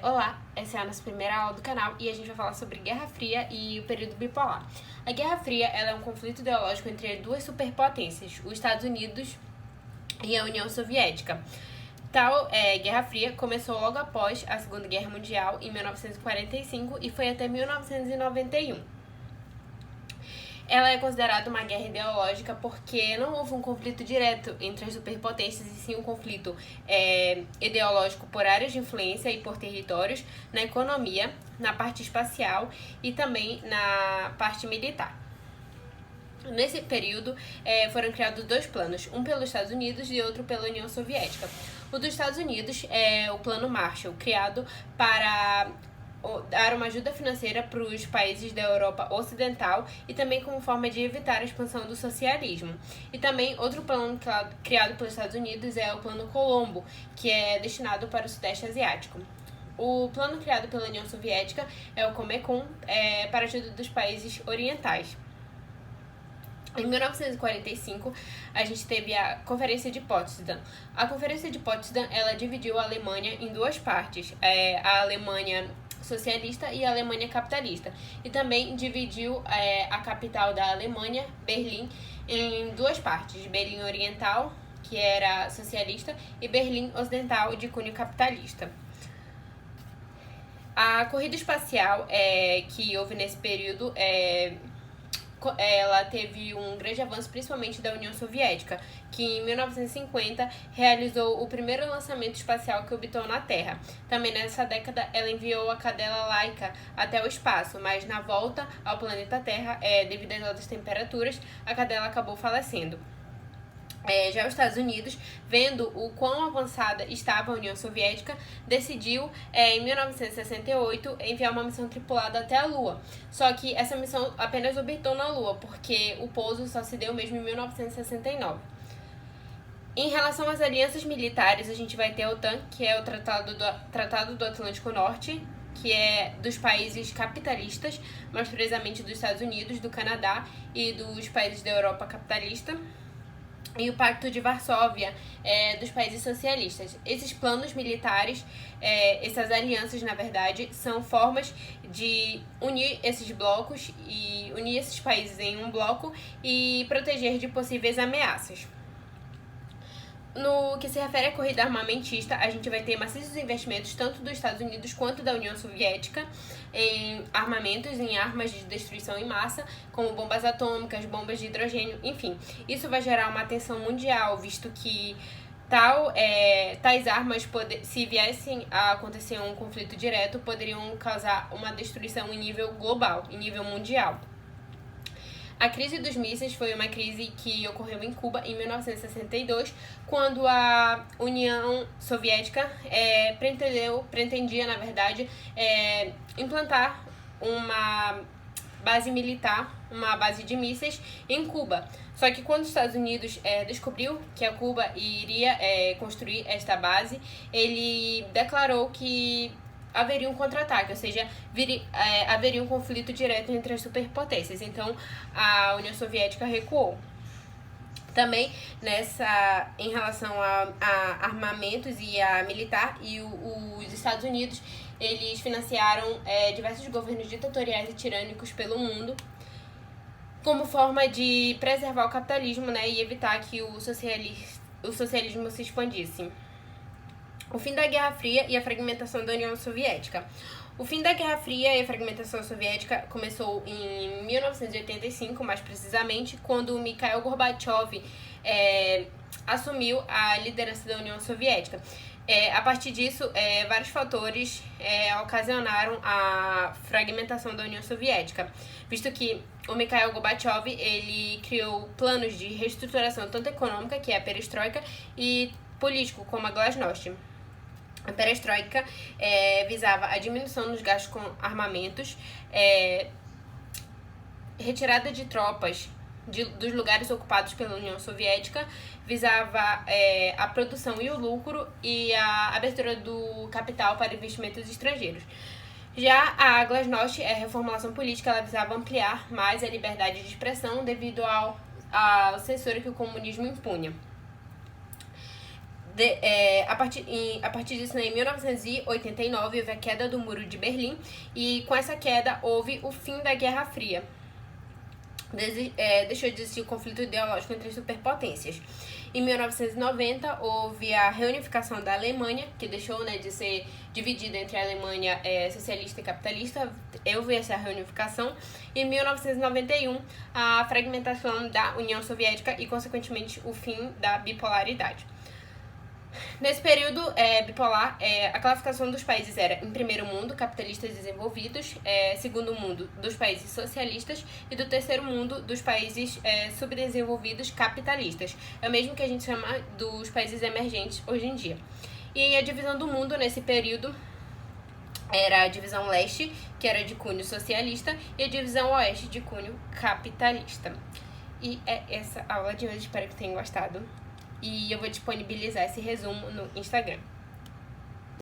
Olá, essa é a nossa primeira aula do canal e a gente vai falar sobre Guerra Fria e o período bipolar. A Guerra Fria ela é um conflito ideológico entre duas superpotências, os Estados Unidos e a União Soviética. Guerra Fria começou logo após a Segunda Guerra Mundial, em 1945, e foi até 1991. Ela é considerada uma guerra ideológica porque não houve um conflito direto entre as superpotências, e sim um conflito ideológico por áreas de influência e por territórios, na economia, na parte espacial e também na parte militar. Nesse período, foram criados dois planos, um pelos Estados Unidos e outro pela União Soviética. O dos Estados Unidos é o Plano Marshall, criado para dar uma ajuda financeira para os países da Europa Ocidental e também como forma de evitar a expansão do socialismo. E também outro plano criado pelos Estados Unidos é o Plano Colombo, que é destinado para o Sudeste Asiático. O plano criado pela União Soviética é o Comecon, para a ajuda dos países orientais. Em 1945, a gente teve a Conferência de Potsdam. A Conferência de Potsdam ela dividiu a Alemanha em duas partes, a Alemanha socialista e a Alemanha capitalista. E também dividiu a capital da Alemanha, Berlim, em duas partes, Berlim Oriental, que era socialista, e Berlim Ocidental, de cunho capitalista. A corrida espacial que houve nesse período ela teve um grande avanço, principalmente da União Soviética, que em 1950 realizou o primeiro lançamento espacial que orbitou na Terra. Também nessa década ela enviou a cadela Laika até o espaço, mas na volta ao planeta Terra, devido às altas temperaturas, a cadela acabou falecendo. Já os Estados Unidos, vendo o quão avançada estava a União Soviética, decidiu, em 1968, enviar uma missão tripulada até a Lua. Só que essa missão apenas orbitou na Lua, porque o pouso só se deu mesmo em 1969. Em relação às alianças militares, a gente vai ter a OTAN, que é o Tratado do Atlântico Norte, que é dos países capitalistas, mais precisamente dos Estados Unidos, do Canadá e dos países da Europa capitalista. E o Pacto de Varsóvia, dos países socialistas. Esses planos militares, essas alianças, na verdade, são formas de unir esses blocos e unir esses países em um bloco e proteger de possíveis ameaças. No que se refere à corrida armamentista, a gente vai ter maciços investimentos tanto dos Estados Unidos quanto da União Soviética em armamentos, em armas de destruição em massa, como bombas atômicas, bombas de hidrogênio, enfim. Isso vai gerar uma atenção mundial, visto que tais armas, se viessem a acontecer um conflito direto, poderiam causar uma destruição em nível global, em nível mundial. A crise dos mísseis foi uma crise que ocorreu em Cuba em 1962, quando a União Soviética pretendia, na verdade, implantar uma base militar, uma base de mísseis em Cuba. Só que quando os Estados Unidos descobriu que a Cuba iria construir esta base, ele declarou que haveria um contra-ataque, ou seja, haveria um conflito direto entre as superpotências. Então, a União Soviética recuou. Também em relação a armamentos e a militar, e os Estados Unidos, eles financiaram diversos governos ditatoriais e tirânicos pelo mundo, como forma de preservar o capitalismo, e evitar que o socialismo se expandisse. O fim da Guerra Fria e a fragmentação da União Soviética. O fim da Guerra Fria e a fragmentação soviética começou em 1985, mais precisamente, quando Mikhail Gorbachev assumiu a liderança da União Soviética. A partir disso, vários fatores ocasionaram a fragmentação da União Soviética, visto que o Mikhail Gorbachev ele criou planos de reestruturação tanto econômica, que é a perestroika, e político, como a glasnost. A perestroika visava a diminuição dos gastos com armamentos, retirada de tropas dos lugares ocupados pela União Soviética, visava a produção e o lucro e a abertura do capital para investimentos estrangeiros. Já a glasnost, a reformulação política, ela visava ampliar mais a liberdade de expressão devido à censura que o comunismo impunha. A partir disso, em 1989, houve a queda do Muro de Berlim, e com essa queda houve o fim da Guerra Fria. Deixou de existir o conflito ideológico entre as superpotências. Em 1990, houve a reunificação da Alemanha, que deixou, né, de ser dividida entre a Alemanha socialista e capitalista. Houve essa reunificação. Em 1991, a fragmentação da União Soviética e, consequentemente, o fim da bipolaridade. Nesse período bipolar, a classificação dos países era, em primeiro mundo, capitalistas desenvolvidos, segundo mundo, dos países socialistas, e do terceiro mundo, dos países subdesenvolvidos capitalistas. É o mesmo que a gente chama dos países emergentes hoje em dia. E a divisão do mundo nesse período era a divisão leste, que era de cunho socialista, e a divisão oeste, de cunho capitalista. E é essa aula de hoje, espero que tenham gostado. E eu vou disponibilizar esse resumo no Instagram.